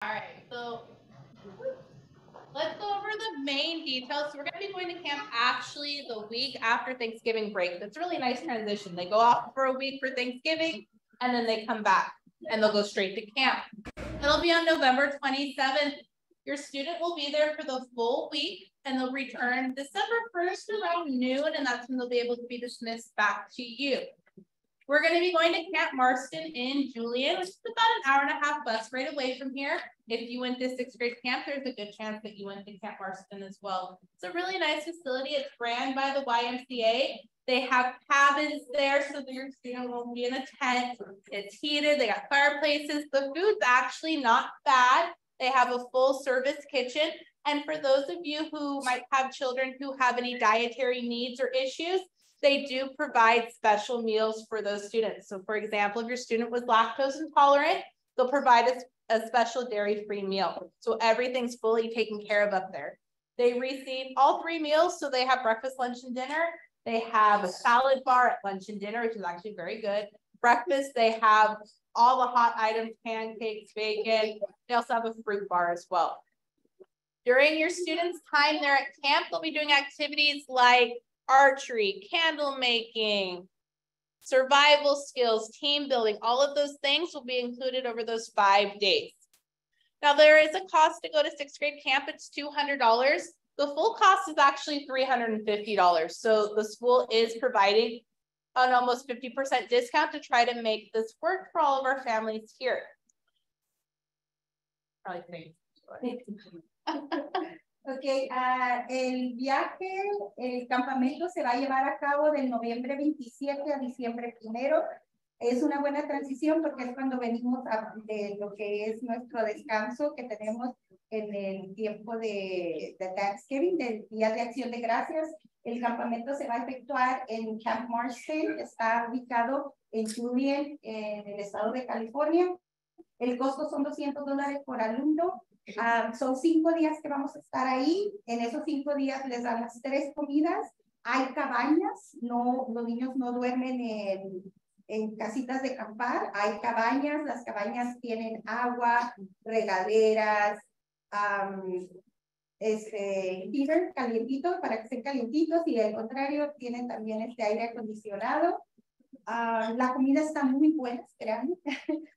All right, so let's go over the main details. So we're going to be going to camp actually the week after Thanksgiving break. That's a really nice transition. They go off for a week for Thanksgiving, and then they come back, and they'll go straight to camp. It'll be on November 27th. Your student will be there for the full week, and they'll return December 1st around noon, and that's when they'll be able to be dismissed back to you. We're going to be going to Camp Marston in Julian, which is about an 1.5 hour bus right away from here. If you went to 6th grade camp, there's a good chance that you went to Camp Marston as well. It's a really nice facility. It's ran by the YMCA. They have cabins there so that your student won't be in a tent. It's heated. They got fireplaces. The food's actually not bad. They have a full service kitchen. And for those of you who might have children who have any dietary needs or issues, they do provide special meals for those students. So for example, if your student was lactose intolerant, they'll provide a special dairy-free meal. So everything's fully taken care of up there. They receive all 3 meals. So they have breakfast, lunch, and dinner. They have a salad bar at lunch and dinner, which is actually very good. Breakfast, they have all the hot items, pancakes, bacon. They also have a fruit bar as well. During your students' time there at camp, they'll be doing activities like archery, candle making, survival skills, team building. All of those things will be included over those 5 days. Now, there is a cost to go to 6th grade camp. It's $200. The full cost is actually $350. So the school is providing an almost 50% discount to try to make this work for all of our families here. Probably Ok, el viaje, el campamento se va a llevar a cabo del noviembre 27 a diciembre 1. Es una buena transición porque es cuando venimos de lo que es nuestro descanso que tenemos en el tiempo de Thanksgiving, del Día de Acción de Gracias. El campamento se va a efectuar en Camp Marston, que está ubicado en Julian, en el estado de California. El costo son $200 por alumno. Son 5 días que vamos a estar ahí. En esos 5 días les dan las 3 comidas. Hay cabañas. No, los niños no duermen en casitas de acampar. Hay cabañas. Las cabañas tienen agua, regaderas, heater calientito para que estén calientitos, y al contrario tienen también aire acondicionado. La comida está muy buena, créanme.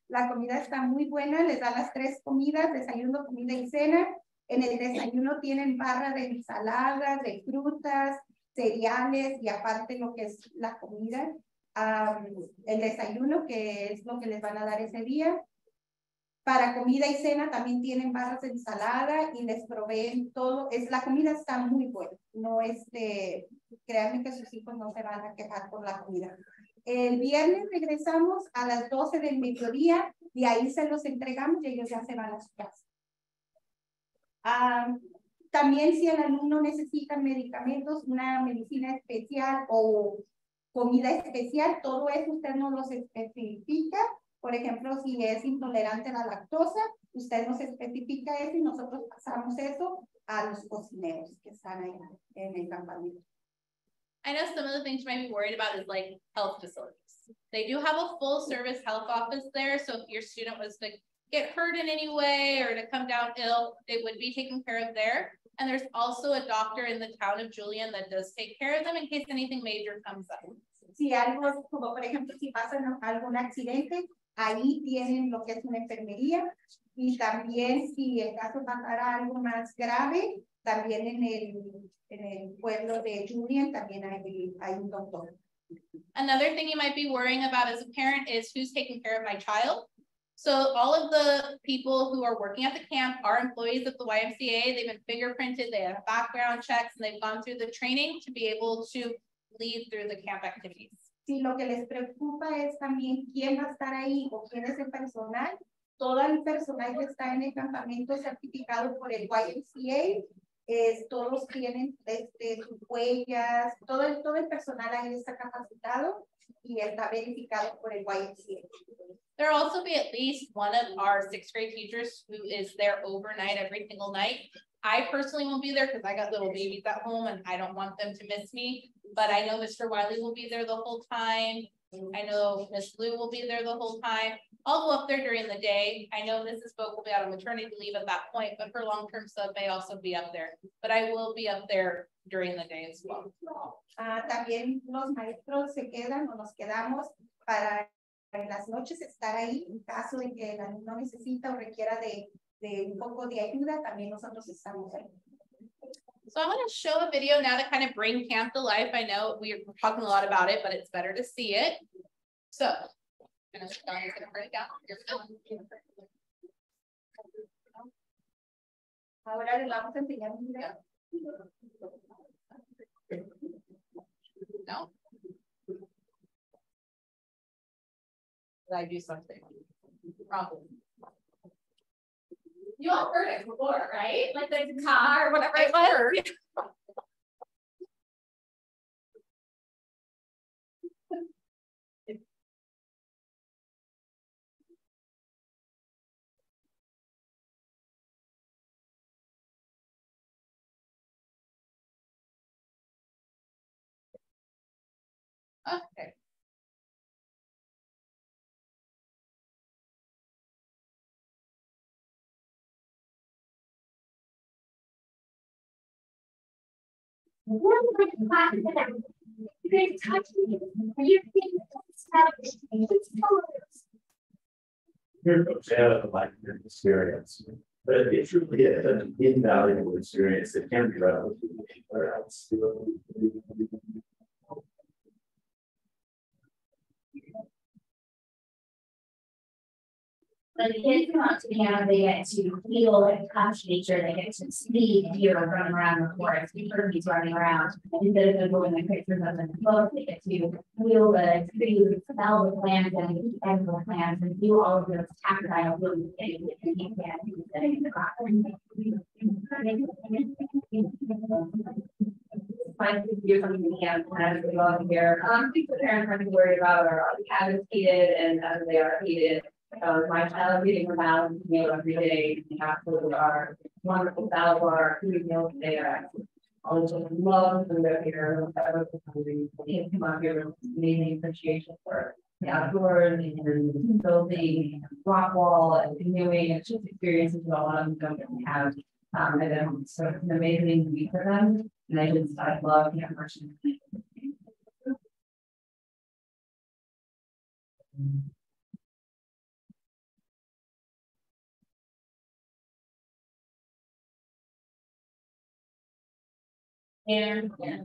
La comida está muy buena. Les dan las 3 comidas, desayuno, comida y cena. En el desayuno tienen barra de ensaladas, de frutas, cereales, y aparte lo que es la comida, el desayuno, que es lo que les van a dar ese día. Para comida y cena también tienen barras de ensalada y les proveen todo. La comida está muy buena. No créanme que sus hijos no se van a quejar por la comida. El viernes regresamos a las 12 del mediodía, y ahí se los entregamos y ellos ya se van a su casa. También si el alumno necesita medicamentos, una medicina especial o comida especial, todo eso usted nos los especifica. Por ejemplo, si es intolerante a la lactosa, usted nos especifica eso y nosotros pasamos eso a los cocineros que están ahí en el campamento. I know some of the things you might be worried about is like health facilities. They do have a full service health office there. So if your student was to get hurt in any way or to come down ill, it would be taken care of there. And there's also a doctor in the town of Julian that does take care of them in case anything major comes up. Si algo, como por ejemplo, si pasa algún accidente, ahí tienen lo que es una enfermería. Y también si en caso pasara algo más grave, también en el pueblo de Julian también hay un doctor. Another thing you might be worrying about as a parent is who's taking care of my child. So all of the people who are working at the camp are employees of the YMCA. They've been fingerprinted, they have background checks, and they've gone through the training to be able to lead through the camp activities. Si lo que les preocupa es también quién va a estar ahí o quién es el personal, todo el personal que está en el campamento certificado por el YMCA, todos tienen sus huellas, todo el personal ahí está capacitado y está verificado por el YMCA. There will also be at least one of our 6th grade teachers who is there overnight every single night. I personally won't be there because I got little babies at home and I don't want them to miss me. But I know Mr. Wiley will be there the whole time. I know Miss Lou will be there the whole time. I'll go up there during the day. I know Mrs. Boak will be out on maternity leave at that point, but her long-term sub may also be up there. But I will be up there during the day as well. También los maestros se quedan o nos quedamos para en las noches estar ahí en caso de que el alumno necesita o requiera de un poco de ayuda, también nosotros estamos ahí. So I want to show a video now to kind of bring camp to life. I know we're talking a lot about it, but it's better to see it. So I'm going to bring it down. Ahora les vamos a enseñar un video. No. Did I do something? Probably. You all heard it before, right? Like the car, whatever it was. Okay. Here's a lifetime experience, but it truly is an invaluable experience that can be replicated anywhere else. When the kids come out to camp, they get to feel and touch nature. They get to see deer running around the forest, see turkeys running around. Instead of going the pictures of them in the book, they get to feel the trees, smell the plants, and eat the plants, and do all of those tactile feelings that you can't in the classroom. Find to do something we can as we go here. Things the parents have to worry about are the cabins heated and as they are heated. My child reading a balanced meal every day. We absolutely are wonderful salad bar, food meals there. All the children love food up here. Kids come out here with amazing appreciation for the outdoors and building, rock wall and canoeing. It's just experiences that a lot of them don't get to have. And so it's an amazing week for them. And I love the immersion. And yes,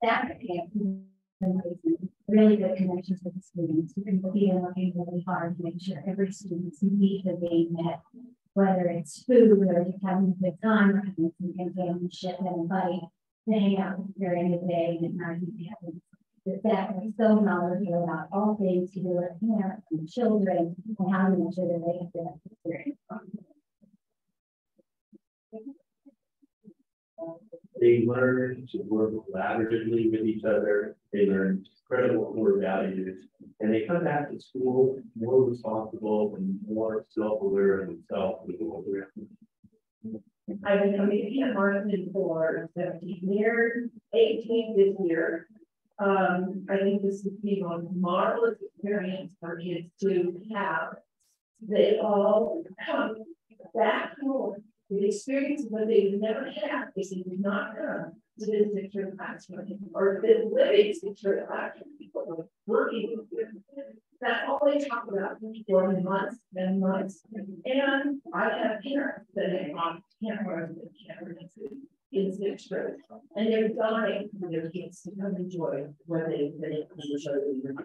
that really good connections with the students. You can be working really hard to make sure every student's need that they met, whether it's food or just having a good time or having some companionship and invite to hang out during the day and not having that is so knowledgeable about all things to do with parents and children and how to make sure that they have that experience. They learn to work collaboratively with each other. They learn critical core values, and they come back to school more responsible and more self-aware of themselves. I've been coming at Marston for 17 years, 18 this year. I think this would be a marvelous experience for kids to have. They all come back home with experiences that they've never had because they did not come to this picture of classroom or this living picture of classroom people working with. That's all they talk about for months and months. And I have parents that have on cameras and cameras in sixth grade, and they're dying for their kids to come enjoy what they've been able to show them.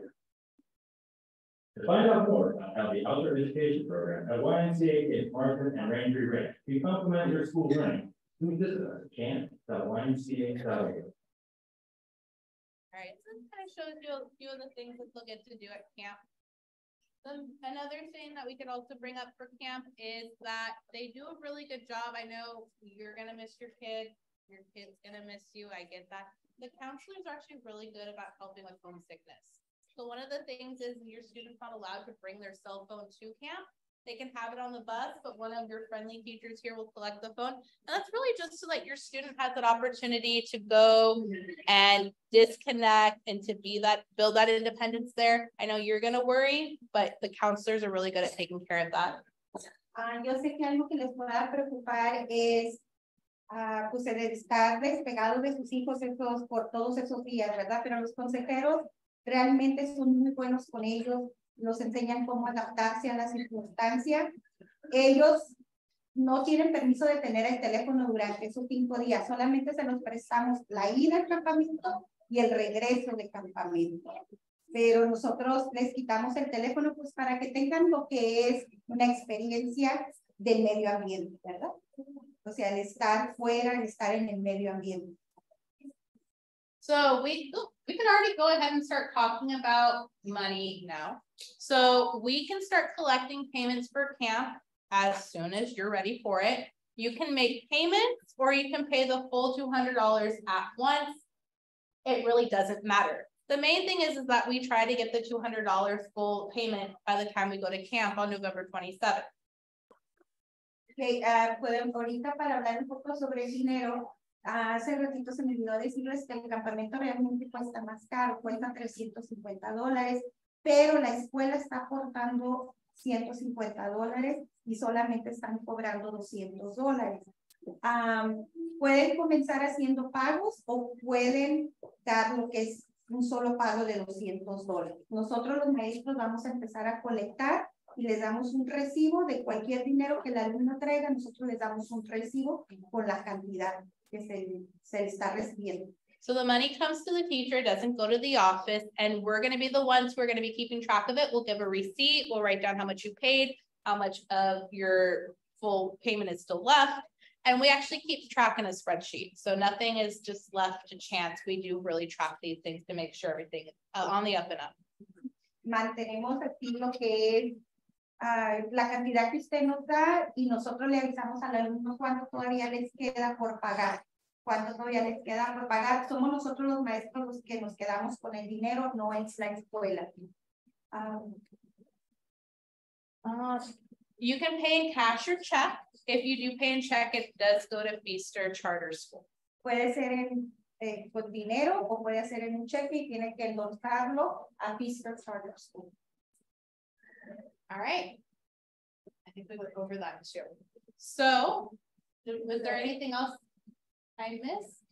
To find out more about how the outdoor education program at YMCA in Marston and Ranger Ranch can complement your school learning, please visit us at camp.ymca.org. All right, so this kind of shows you a few of the things that they'll get to do at camp. Another thing that we could also bring up for camp is that they do a really good job. I know you're going to miss your kid's going to miss you. I get that. The counselors are actually really good about helping with homesickness. So one of the things is your student's not allowed to bring their cell phone to camp. They can have it on the bus, but one of your friendly teachers here will collect the phone. And that's really just so that your student has that opportunity to go and disconnect and to build that independence there. I know you're gonna worry, but the counselors are really good at taking care of that. Yo sé que algo que les pueda preocupar es pues el estar despegados de sus hijos por todos esos días, ¿verdad? Pero los consejeros realmente son muy buenos con ellos, los enseñan cómo adaptarse a la circunstancia. Ellos no tienen permiso de tener el teléfono durante esos 5 días, solamente se los prestamos la ida al campamento y el regreso del campamento. Pero nosotros les quitamos el teléfono pues para que tengan lo que es una experiencia del medio ambiente, ¿verdad? O sea, el estar fuera, el estar en el medio ambiente. So we can already go ahead and start talking about money now. So we can start collecting payments for camp as soon as you're ready for it. You can make payments or you can pay the full $200 at once. It really doesn't matter. The main thing is that we try to get the $200 full payment by the time we go to camp on November 27th. Okay, pueden ahorita para hablar un poco sobre el dinero. Hace ratito se me olvidó decirles que el campamento realmente cuesta más caro, cuesta $350, pero la escuela está aportando $150 y solamente están cobrando $200. Pueden comenzar haciendo pagos o pueden dar lo que es un solo pago de $200. Nosotros los maestros vamos a empezar a colectar y les damos un recibo de cualquier dinero que el alumno traiga. Nosotros les damos un recibo con la cantidad que se está recibiendo. So the money comes to the teacher, doesn't go to the office, and we're going to be the ones who are going to be keeping track of it. We'll give a receipt, we'll write down how much you paid, how much of your full payment is still left, and we actually keep track in a spreadsheet. So nothing is just left to chance. We do really track these things to make sure everything is on the up and up. Mantenemos aquí lo que es la cantidad que usted nos da y nosotros le avisamos al alumno cuánto todavía les queda por pagar. Cuánto todavía les queda por pagar. Somos nosotros los maestros los que nos quedamos con el dinero, no es la escuela. You can pay in cash or check. If you do pay in check, it does go to Feaster Charter School. Puede ser con dinero o puede ser en un cheque y tiene que endosarlo a Feaster Charter School. All right. I think we went over that too. So, was there anything else I missed?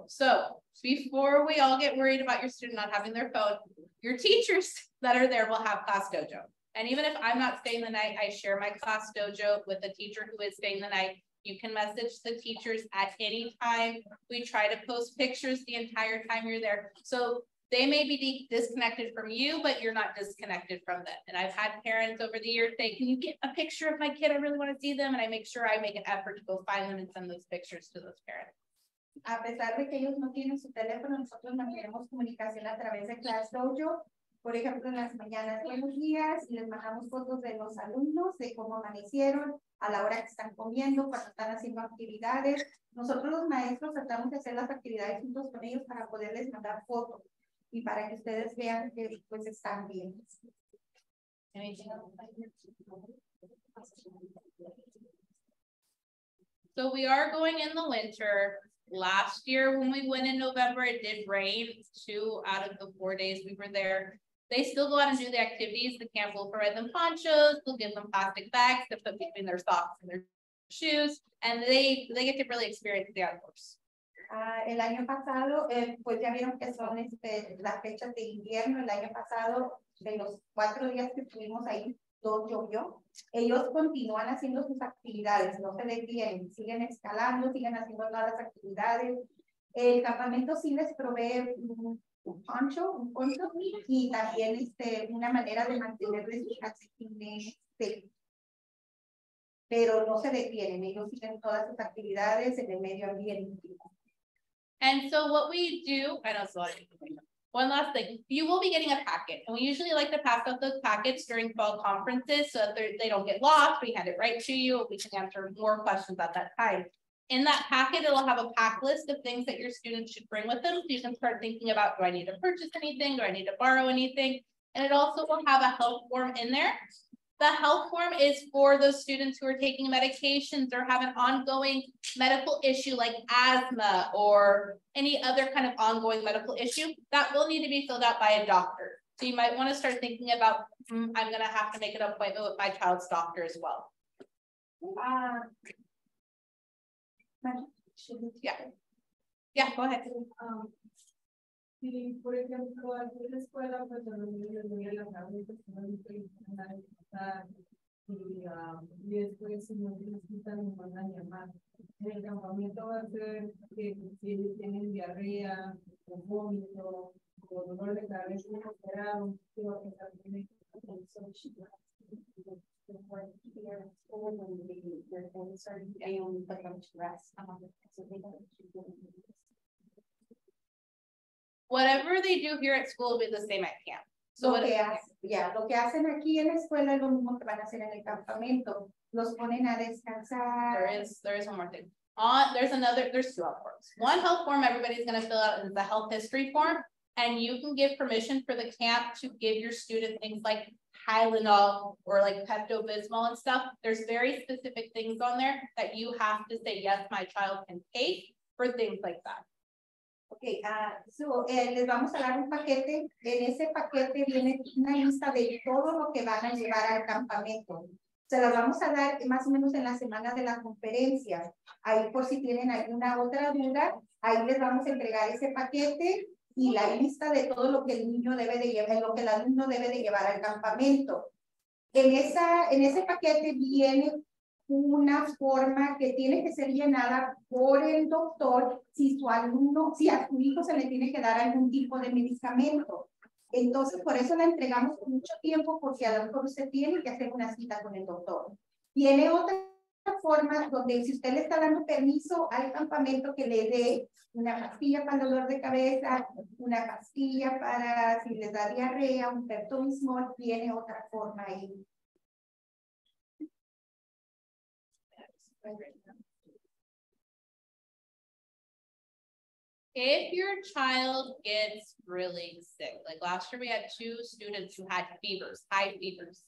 So, before we all get worried about your student not having their phone, your teachers that are there will have class dojo. And even if I'm not staying the night, I share my class dojo with the teacher who is staying the night. You can message the teachers at any time. We try to post pictures the entire time you're there. So they may be disconnected from you, but you're not disconnected from them. And I've had parents over the years say, can you get a picture of my kid? I really want to see them. And I make sure I make an effort to go find them and send those pictures to those parents. A pesar de que ellos no tienen su teléfono, nosotros mantenemos comunicación a través de Class Dojo. Por ejemplo, en las mañanas, buenos días, y les mandamos fotos de los alumnos, de cómo amanecieron, a la hora que están comiendo, cuando están haciendo actividades. Nosotros los maestros tratamos de hacer las actividades juntos con ellos para poderles mandar fotos y para que ustedes vean que pues están bien. So we are going in the winter. Last year when we went in November, it did rain 2 out of the 4 days we were there. They still go out and do the activities. The camp will provide them ponchos, we'll give them plastic bags to put between their socks and their shoes, and they get to really experience the outdoors. El año pasado, pues ya vieron que son las fechas de invierno. El año pasado, de los 4 días que estuvimos ahí, 2 llovió. Ellos continúan haciendo sus actividades, no se detienen, siguen escalando, siguen haciendo todas las actividades. El campamento sí les provee un poncho y también una manera de mantenerles accesibles, pero no se detienen, ellos siguen todas sus actividades en el medio ambiente. And so what we do, I know it's a lot of people. One last thing, you will be getting a packet, and we usually like to pass out those packets during fall conferences so that they don't get lost. We hand it right to you. We can answer more questions at that time. In that packet, it'll have a pack list of things that your students should bring with them. So you can start thinking about, do I need to purchase anything? Do I need to borrow anything? And it also will have a health form in there. The health form is for those students who are taking medications or have an ongoing medical issue like asthma or any other kind of ongoing medical issue that will need to be filled out by a doctor. So you might want to start thinking about, I'm going to have to make an appointment with my child's doctor as well. Yeah, go ahead. Sí, por ejemplo, aquí en la escuela, pues a los niños de la cabeza se van a empezar y después si nos necesitan nos van a llamar. En el campamento va a ser que si ellos tienen diarrea, o vómito, o dolor de cabeza, operado, que va a empezar también con Whatever they do here at school will be the same at camp. So lo que hacen aquí en la escuela es lo mismo que van a hacer en el campamento. Los ponen a descansar. There is one more thing. There's two health forms. One health form everybody's going to fill out is the health history form, and you can give permission for the camp to give your student things like Tylenol or like Pepto-Bismol and stuff. There's very specific things on there that you have to say, yes, my child can take for things like that. Okay, les vamos a dar un paquete. En ese paquete viene una lista de todo lo que van a llevar al campamento. Se las vamos a dar más o menos en la semana de la conferencia. Ahí por si tienen alguna otra duda, ahí les vamos a entregar ese paquete y la lista de todo lo que el niño debe de llevar, lo que el alumno debe de llevar al campamento. En ese paquete viene una forma que tiene que ser llenada por el doctor si a su hijo se le tiene que dar algún tipo de medicamento. Entonces, por eso la entregamos con mucho tiempo, porque a lo mejor usted tiene que hacer una cita con el doctor. Tiene otra forma donde si usted le está dando permiso al campamento que le dé una pastilla para el dolor de cabeza, una pastilla para si les da diarrea, un Pepto-Bismol, tiene otra forma ahí. If your child gets really sick, like last year we had 2 students who had fevers, high fevers.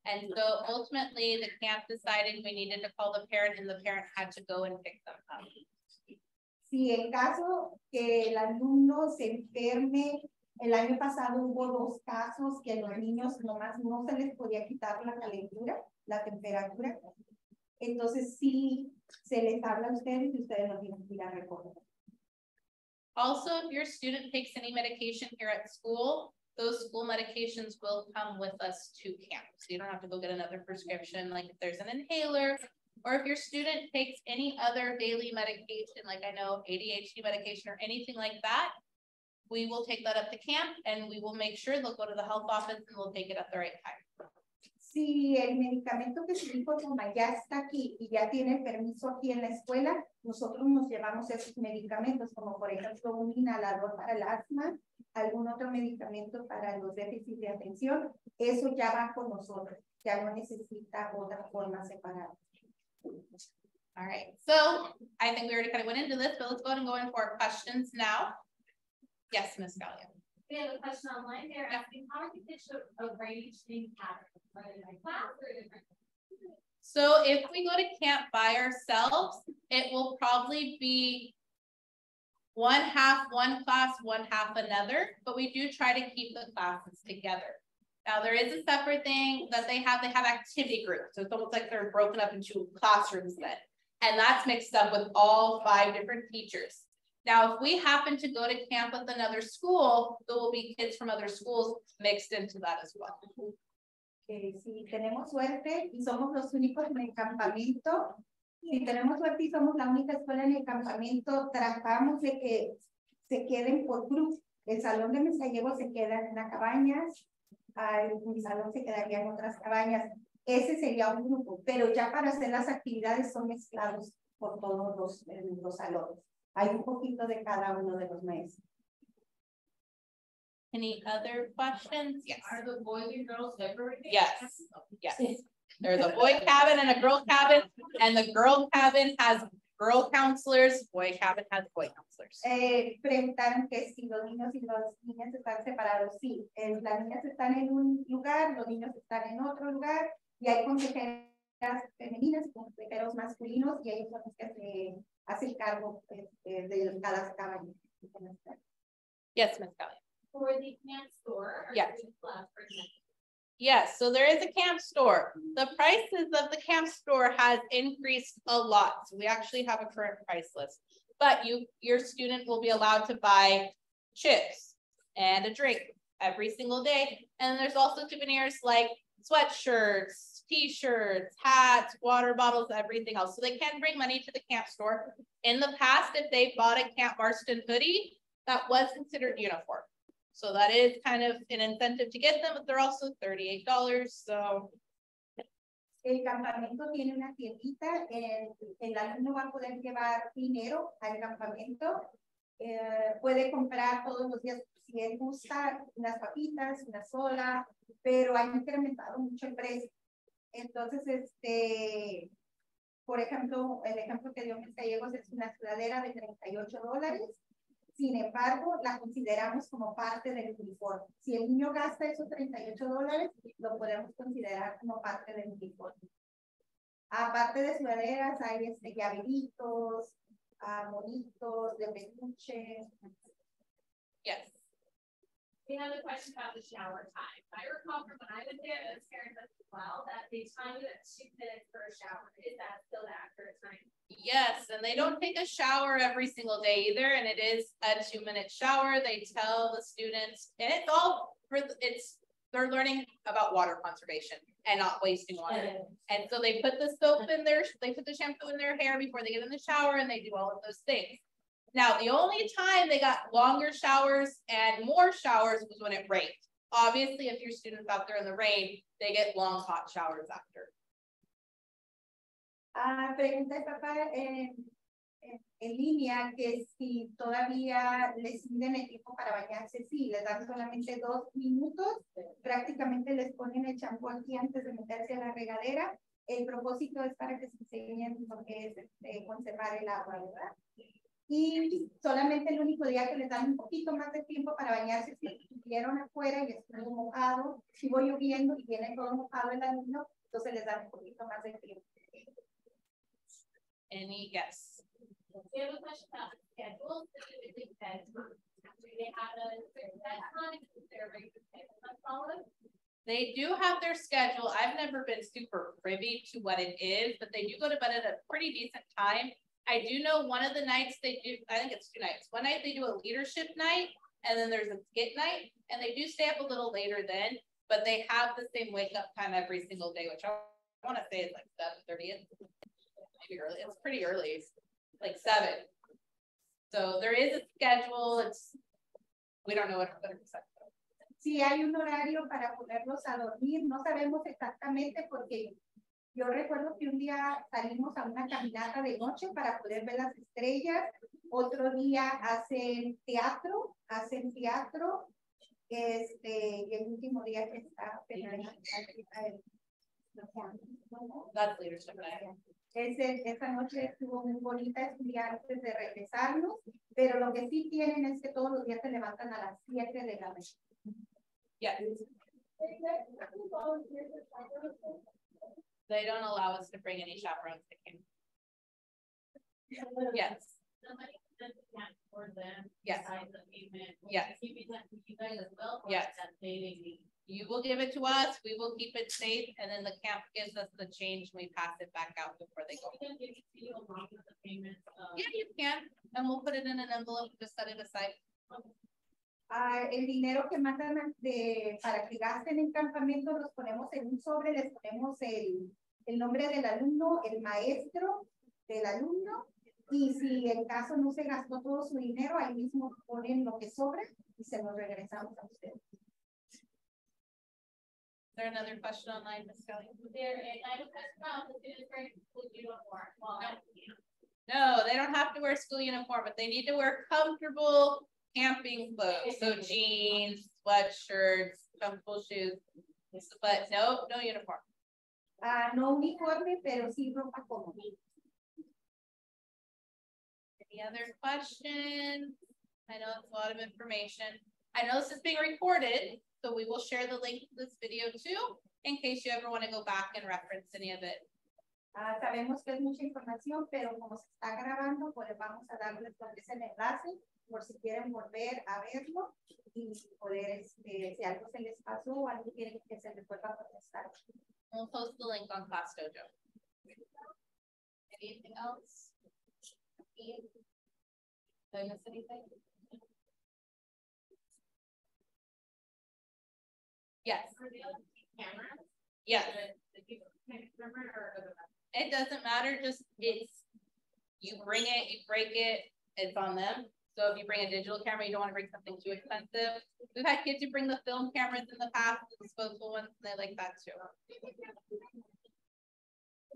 And so ultimately the camp decided we needed to call the parent and the parent had to go and pick them up. Si en caso que el alumno se enferme, el año pasado hubo 2 casos que los niños nomás no se les podía quitar la calentura, la temperatura. Entonces sí se les habla a ustedes y ustedes los tienen que ir a recoger. Also, if your student takes any medication here at school, those school medications will come with us to camp. So you don't have to go get another prescription, like if there's an inhaler, or if your student takes any other daily medication, like I know ADHD medication or anything like that, we will take that up to camp and we will make sure they'll go to the health office and we'll take it at the right time. Si el medicamento que su hijo toma ya está aquí y ya tiene el permiso aquí en la escuela, nosotros nos llevamos esos medicamentos, como por ejemplo un inhalador para el asma, algún otro medicamento para los déficits de atención, eso ya va con nosotros, ya no necesita otra forma separada. All right, so I think we already kind of went into this, but let's go ahead and go into our questions now. Yes, Ms. Gallia. We have a question online. They're asking how are the kids arrange things pattern? Class or different? So if we go to camp by ourselves, it will probably be 1/2 one class, 1/2 another, but we do try to keep the classes together. Now there is a separate thing that they have activity groups. So it's almost like they're broken up into classrooms then. And that's mixed up with all 5 different teachers. Now, if we happen to go to camp with another school, there will be kids from other schools mixed into that as well. Si tenemos suerte y somos los únicos en el campamento, si tenemos suerte y somos la única escuela en el campamento, tratamos de que se queden por grupos. El salón de mensajero se queda en una cabaña, el salón se quedaría en otras cabañas. Ese sería un grupo, pero ya para hacer las actividades son mezclados por todos los salones. Hay un poquito de cada uno de los meses. Any other questions? Yes. Are the boys and girls separated? Yes. Yes. There's a boy cabin and a girl cabin, and the girl cabin has girl counselors, boy cabin has boy counselors. Preguntaron que si los niños y las niñas están separados. Sí, las niñas están en un lugar, los niños están en otro lugar, y hay consejeras femeninas y consejeros masculinos, y ellos son los que se hacen cargo de cada cabaña. Yes, Ms. Kelly. For the camp store. Yes. Yes, so there is a camp store. The prices of the camp store has increased a lot. So we actually have a current price list, but your student will be allowed to buy chips and a drink every single day. And there's also souvenirs like sweatshirts, t-shirts, hats, water bottles, everything else. So they can bring money to the camp store. In the past, if they bought a Camp Marston hoodie, that was considered uniform. So that is kind of an incentive to get them, but they're also $38. So el campamento tiene una tiendita, el alumno va a poder llevar dinero al campamento, puede comprar todos los días, si él gusta, unas papitas, una sola, pero ha incrementado mucho el precio. Entonces, por ejemplo, el ejemplo que dio Mis Gallegos es una sudadera de $38. Sin embargo, la consideramos como parte del uniforme. Si el niño gasta esos $38, lo podemos considerar como parte del uniforme. Aparte de sudaderas, hay llaveritos, monitos de peluche. yes. We have a question about the shower time. I recall from when I was there as parents as well, that they time it at 2 minutes for a shower. Is that still the accurate time? Yes, and they don't take a shower every single day either, and it is a 2-minute shower. They tell the students, and it's all for they're learning about water conservation and not wasting water. And so they put the soap in they put the shampoo in their hair before they get in the shower, and they do all of those things. Now, the only time they got longer showers and more showers was when it rained. Obviously, if your students out there in the rain, they get long, hot showers after. Pregunta el papá en línea que si todavía les piden el tiempo para bañarse. Sí, les dan solamente 2 minutos, prácticamente les ponen el champú aquí antes de meterse a la regadera. El propósito es para que se enseñen lo que es conservar el agua, ¿verdad? Y solamente el único día que les dan un poquito más de tiempo para bañarse, si estuvieron afuera y estuvo mojado, si voy lloviendo y viene todo mojado el alumno, entonces les dan un poquito más de tiempo. Any guess? We have a question about the schedule. Specifically, do they have a certain time? Is there a regular schedule that's followed? They do have their schedule. I've never been super privy to what it is, but they do go to bed at a pretty decent time. I do know one of the nights they do, I think it's 2 nights. One night they do a leadership night, and then there's a skit night, and they do stay up a little later then, but they have the same wake up time every single day, which I want to say is like 7:30. Maybe early. It's pretty early, like 7. So there is a schedule. We don't know what 100%. Sí, hay un horario para ponerlos a dormir. No sabemos exactamente porque yo recuerdo que un día salimos a una caminata de noche para poder ver las estrellas. Otro día hacen teatro. Y el último día que está That's leadership night. Esa noche estuvo muy bonita, es un día antes de regresarnos, pero lo que sí tienen es que todos los días se levantan a las 7 de la noche. Yeah. They don't allow us to bring any chaperones to camp. Yes. Somebody sent the camp for them. Yes. Besides the payment. Yes. You guys as well. Yes. That they need. You will give it to us. We will keep it safe, and then the camp gives us the change. We pass it back out before they go. We can give it to you along with the payment. Yeah, you can, and we'll put it in an envelope. Just set it aside. El dinero que mandan para que gasten en campamento los ponemos en un sobre, les ponemos el nombre del alumno, el maestro del alumno, y si en caso no se gastó todo su dinero, ahí mismo ponen lo que sobra y se lo regresamos a ustedes. Is there another question online, Ms. Kelly? No, they don't have to wear school uniform, but they need to wear comfortable camping clothes. So jeans, sweatshirts, comfortable shoes, but no uniform. No uniforme, pero sí ropa cómoda. Any other questions? I know it's a lot of information. I know this is being recorded, so we will share the link to this video too, in case you ever want to go back and reference any of it. Sabemos que es mucha información, pero como se está grabando, pues vamos a darles lo que es el enlace, por si quieren volver a verlo y poder, si algo se les pasó o algo quieren que se les vuelva a contestar. We'll post the link on Class Dojo. Anything else? Did I miss anything? Yes. Yes. It doesn't matter, just you bring it, you break it, it's on them. So if you bring a digital camera, you don't want to bring something too expensive. We've had kids who bring the film cameras in the past, the disposable ones, and they like that too.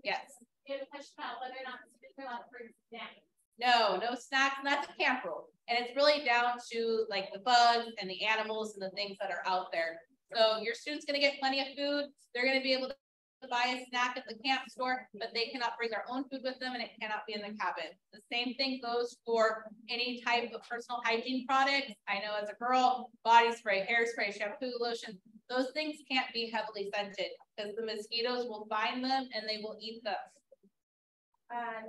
Yes. You have a question about whether or not it's allowed to bring snacks. No snacks, and that's a camp rule. And it's really down to like the bugs and the animals and the things that are out there. So your student's gonna get plenty of food. They're gonna be able to buy a snack at the camp store, but they cannot bring their own food with them and it cannot be in the cabin. The same thing goes for any type of personal hygiene products. I know as a girl, body spray, hairspray, shampoo, lotion, those things can't be heavily scented because the mosquitoes will find them and they will eat them.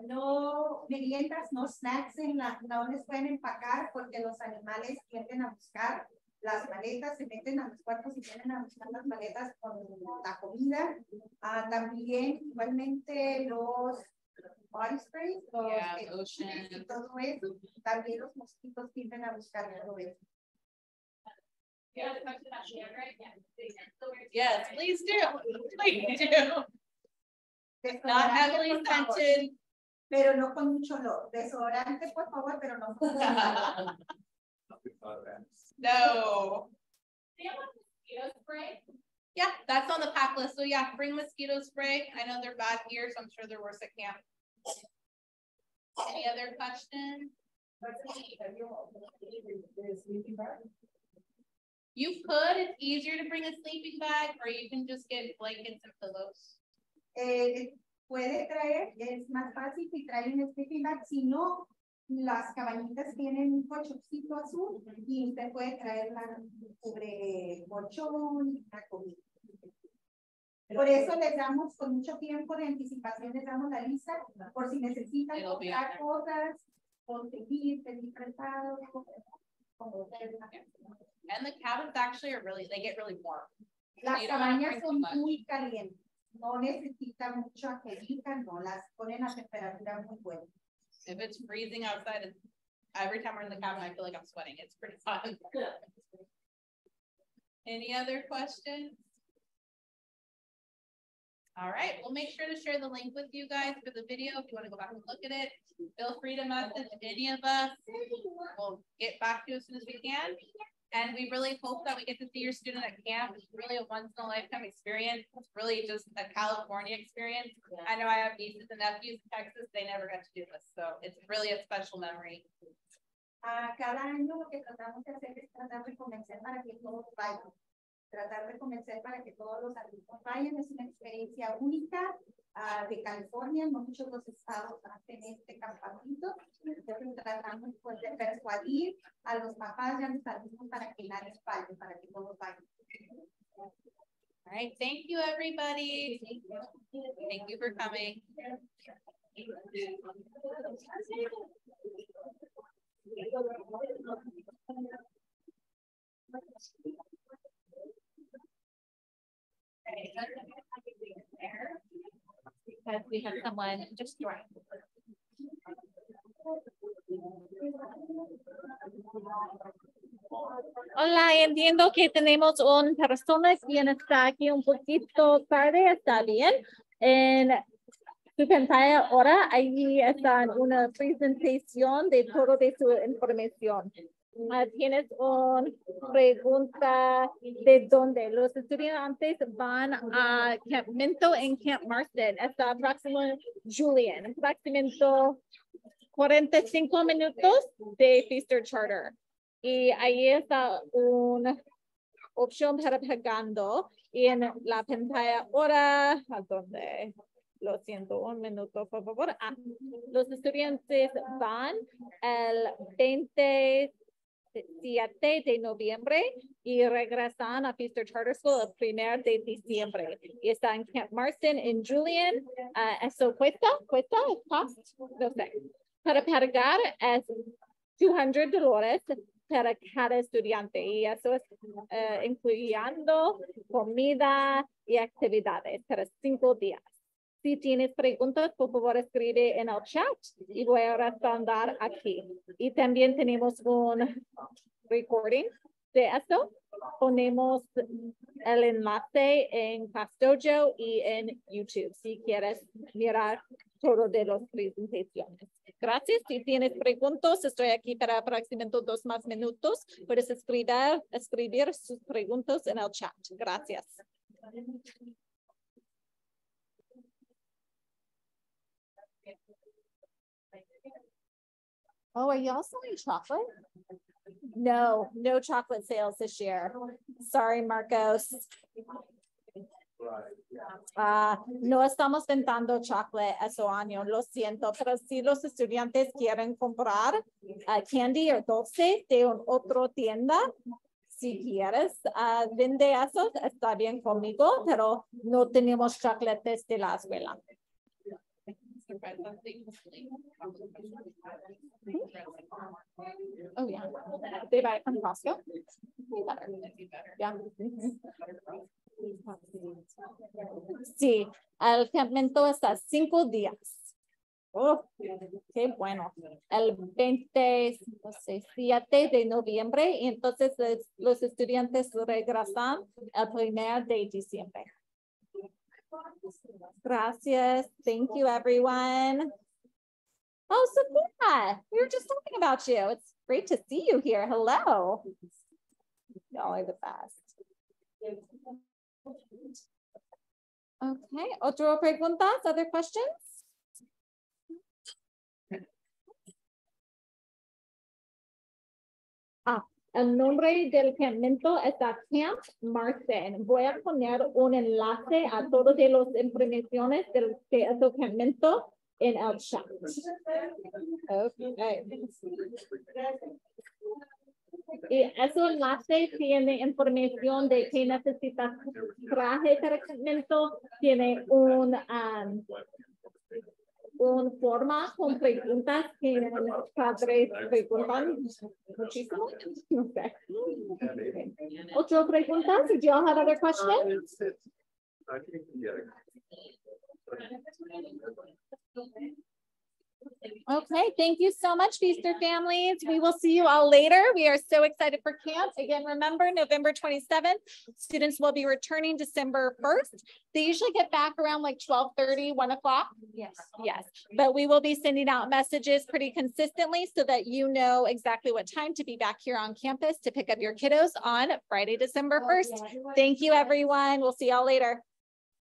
No meriendas, no snacks, no les pueden empacar porque los animales tienden a buscar las maletas, se meten a los cuartos y tienden a buscar las maletas con la comida. También igualmente los body sprays, Lotion. y todo eso, también los mosquitos tienden a buscar todo eso. Yes, please do. Please do. Not heavily scented. Pero no con mucho olor. Desodorante, por favor, pero no con mucho olor. No. Do you have a mosquito spray? Yeah, that's on the pack list. So yeah, bring mosquito spray. I know they're bad here, so I'm sure they're worse at camp. Any other questions? You could, it's easier to bring a sleeping bag, or you can just get blankets and pillows. Puede traer, es más fácil si trae un sleeping bag, si no, las cabañitas tienen un colchoncito azul y usted puede traer la colchón y la comida. Por eso les damos con mucho tiempo de anticipación, les damos la lista por si necesitan comprar cosas, conseguir, pedir prestados, como And the cabins actually are they get really warm. Las cabañas son muy calientes. No necesitan mucho agilita, no las ponen a temperatura muy buena. If it's freezing outside, every time we're in the cabin, I feel like I'm sweating. It's pretty hot. Any other questions? All right, we'll make sure to share the link with you guys for the video. If you want to go back and look at it, feel free to message any of us. We'll get back to you as soon as we can. And we really hope that we get to see your student at camp. It's really a once-in-a-lifetime experience. It's really just a California experience. I know I have nieces and nephews in Texas. They never got to do this. So it's really a special memory. Cada año lo que tratamos de hacer es tratar de convencer para que todos vayan. Tratar de convencer para que todos los alumnos vayan. Es una experiencia única de California. No muchos los estados hacen este campamento. Entonces tratamos pues, de persuadir a los papás y a los alumnos para que nadie falle, para que todos vayan. All right, thank you, everybody. Thank you for coming. Because we have someone just join. Hola, entiendo que tenemos una persona quien está aquí un poquito tarde, está bien. En su pantalla ahora, ahí está una presentación de todo de su información. Tienes una pregunta de dónde los estudiantes van a campamento en Camp Marston. Está próximo Julian, aproximadamente 45 minutos de Feaster Charter. Y ahí está una opción para pagando en la pantalla ahora, donde Lo siento, un minuto, por favor. Los estudiantes van el 27 de noviembre y regresan a Feaster Charter School el 1 de diciembre. Y está en Camp Marston en Julian. Eso cuesta, cost, no sé. Para pagar es $200 para cada estudiante y eso es incluyendo comida y actividades para 5 días. Si tienes preguntas, por favor escribe en el chat y voy a responder aquí. Y también tenemos un recording de esto. Ponemos el enlace en Castojo y en YouTube si quieres mirar todo de las presentaciones. Gracias. Si tienes preguntas, estoy aquí para aproximadamente 2 más minutos. Puedes escribir sus preguntas en el chat. Gracias. Oh, are y'all selling chocolate? No, no chocolate sales this year. Sorry, Marcos. No estamos vendiendo chocolate ese año, lo siento, pero si los estudiantes quieren comprar candy o dulce de otra tienda, si quieres vender eso, está bien conmigo, pero no tenemos chocolates de la escuela. Oh, yeah. They buy it from Costco. Yeah. Sí, el campamento está 5 días. Oh, qué bueno. El 27 de noviembre, y entonces los estudiantes regresan el 1 de diciembre. Gracias. Thank you, everyone. Oh, Sophia, we were just talking about you. It's great to see you here. Hello. Y'all are the best. Okay, otro preguntas, other questions? El nombre del campamento está Camp Marston. Voy a poner un enlace a todas de las informaciones de ese campamento en el chat. Okay. Y ese enlace tiene información de que necesitas traje para el campamento, tiene un forma con preguntas que los padres preguntan muchísimo. Okay. Otra pregunta? Did you all have other questions? Okay, thank you so much, Feaster families. We will see you all later. We are so excited for camp. Again, remember, November 27th, students will be returning December 1st. They usually get back around like 12:30, 1 o'clock. Yes. Yes, but we will be sending out messages pretty consistently so that you know exactly what time to be back here on campus to pick up your kiddos on Friday, December 1st. Thank you, everyone. We'll see y'all later.